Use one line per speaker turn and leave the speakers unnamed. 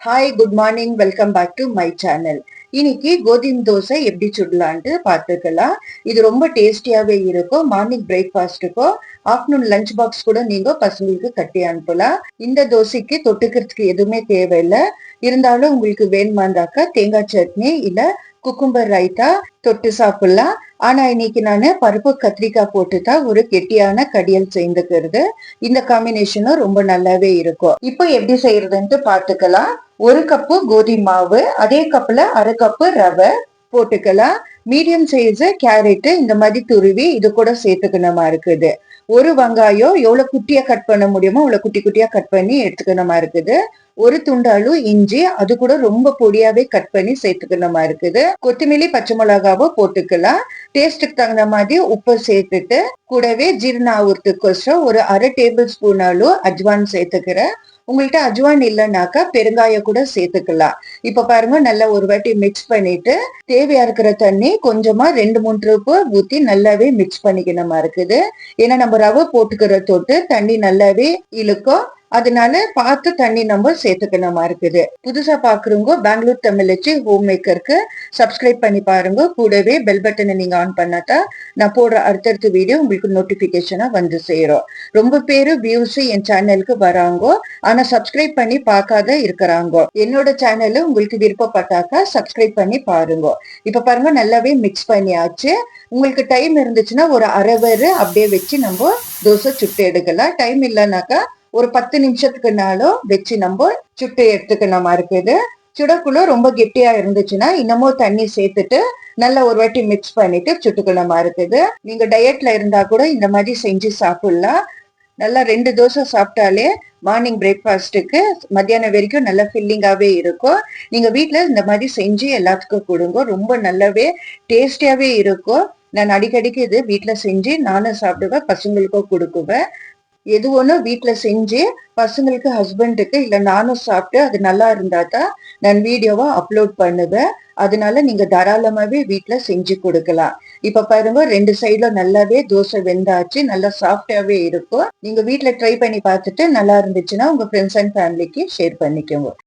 Hi, good morning. Welcome back to my channel. இன்னைக்கு கோதுமை தோசை எப்படி சுடலான்ட்டு பார்த்துக்கலாம். இது ரொம்ப டேஸ்டியாவே இருக்கும். மார்னிங் பிரேக்ஃபாஸ்ட்டுக்கோ ஆஃப்டர்நூன் லஞ்ச் பாக்ஸ் கூட நீங்க பசங்களுக்கு கட்டி அனுப்பலாம். இந்த தோசைக்கு தொட்டுக்கிறதுக்கு எதுவுமே தேவையில்லை. இருந்தாலும் உங்களுக்கு வேணுமாந்தாக்கா தேங்காய் சட்னி இல்ல குக்கும்பர் ரைத்தா தொட்டு சாப்பிடலாம். ஆனா இன்னைக்கு நான் பருப்பு கத்திரிக்காய் போட்டுதான் ஒரு கெட்டியான கடியல் செய்துக்கிறது. இந்த காம்பினேஷனும் ரொம்ப நல்லாவே இருக்கும். இப்போ எப்படி செய்யறதுன்ட்டு பார்த்துக்கலாம். ஒரு கப்பு கோதுமை மாவு, அதே கப்புல அரை கப்பு ரவை போட்டுக்கலாம். மீடியம் சைஸ் கேரட் இந்த மாதிரி துருவி இது கூட சேர்த்துக்கணுமா இருக்குது. ஒரு வெங்காயம் எவ்வளவு குட்டியா கட் பண்ண முடியுமோ அவ்வளவு குட்டி குட்டியா கட் பண்ணி எடுத்துக்கணுமா இருக்குது. ஒரு துண்டாலு இஞ்சி அது கூட ரொம்ப பொடியாவே கட் பண்ணி சேர்த்துக்கணுமா இருக்குது. கொத்தமல்லி பச்சை மிளகாவும் போட்டுக்கலாம். டேஸ்டுக்கு தகுந்த மாதிரி உப்பு சேர்த்துட்டு கூடவே ஜீரணம் ஆகுறதுக்கோசரம் ஒரு அரை டேபிள் ஸ்பூன் அளவு அஜ்வான் சேர்த்துக்கிறேன். உங்கள்கிட்ட அஜ்வான் இல்லைனாக்கா பெருங்காயம் கூட சேர்த்துக்கலாம். இப்ப பாருங்க, நல்லா ஒரு வாட்டி மிக்ஸ் பண்ணிட்டு தேவையா இருக்கிற தண்ணி கொஞ்சமா 2-3 ட்ரிப்பு ஊத்தி நல்லாவே மிக்ஸ் பண்ணிக்கணுமா இருக்குது. ஏன்னா நம்ம ரவை போட்டுக்கிற தொட்டு தண்ணி நல்லாவே இழுக்கும். அதனால பார்த்து தண்ணி நம்ம சேர்த்துக்கணுமா இருக்குது. புதுசா பாக்குறவங்க பெங்களூர் தமிழச்சி ஹோம் மேக்கருக்கு சப்ஸ்கிரைப் பண்ணி பாருங்க. கூடவே பெல் பட்டனை நீங்க ஆன் பண்ணாட்டா நான் போடுற அடுத்தடுத்த வீடியோ உங்களுக்கு நோட்டிபிகேஷனா வந்து சேரும். ரொம்ப பேரு வியூஸ் என் சேனலுக்கு வராங்க, ஆனா சப்ஸ்கிரைப் பண்ணி பார்க்காத இருக்கிறாங்க. என்னோட சேனல் உங்களுக்கு விருப்பப்பட்டாக்கா சப்ஸ்கிரைப் பண்ணி பாருங்க. இப்ப பாருங்க, நல்லாவே மிக்ஸ் பண்ணியாச்சு. உங்களுக்கு டைம் இருந்துச்சுன்னா ஒரு அரை அப்படியே வச்சு நம்ம தோசை சுட்டு எடுக்கலாம். டைம் இல்லைனாக்கா ஒரு 10 நிமிஷத்துக்குனாலும் வச்சு நம்ம சுட்டு எடுத்துக்கணுமா இருக்குது. சுடக்குள்ள ரொம்ப கெட்டியா இருந்துச்சுன்னா இன்னமும் தண்ணி சேர்த்துட்டு நல்லா ஒரு வாட்டி மிக்ஸ் பண்ணிட்டு சுட்டுக்கணுமா இருக்குது. நீங்க டயட்ல இருந்தா கூட இந்த மாதிரி செஞ்சு சாப்பிடலாம். நல்லா 2 தோசை சாப்பிட்டாலே மார்னிங் பிரேக்ஃபாஸ்ட்டுக்கு மத்தியானம் வரைக்கும் நல்லா ஃபில்லிங்காவே இருக்கும். நீங்க வீட்டுல இந்த மாதிரி செஞ்சு எல்லாத்துக்கும் கொடுங்க. ரொம்ப நல்லாவே டேஸ்டியாவே இருக்கும். நான் அடிக்கடிக்கு இது வீட்டுல செஞ்சு நானும் சாப்பிடுவேன், பசங்களுக்கும் கொடுக்குவேன். எது ஒண்ணும் வீட்டுல செஞ்சு பசங்களுக்கு, ஹஸ்பண்டுக்கு இல்ல நானும் சாப்பிட்டு அது நல்லா இருந்தா தான் நான் வீடியோவா அப்லோட் பண்ணுவேன். அதனால நீங்க தாராளமாவே வீட்டுல செஞ்சு கொடுக்கலாம். இப்ப பாருங்க, 2 சைடுல நல்லாவே தோசை வெந்தாச்சு, நல்லா சாஃப்டாவே இருக்கும். நீங்க வீட்டுல ட்ரை பண்ணி பார்த்துட்டு நல்லா இருந்துச்சுன்னா உங்க ஃப்ரெண்ட்ஸ் அண்ட் ஃபேமிலிக்கு ஷேர் பண்ணிக்கோங்க.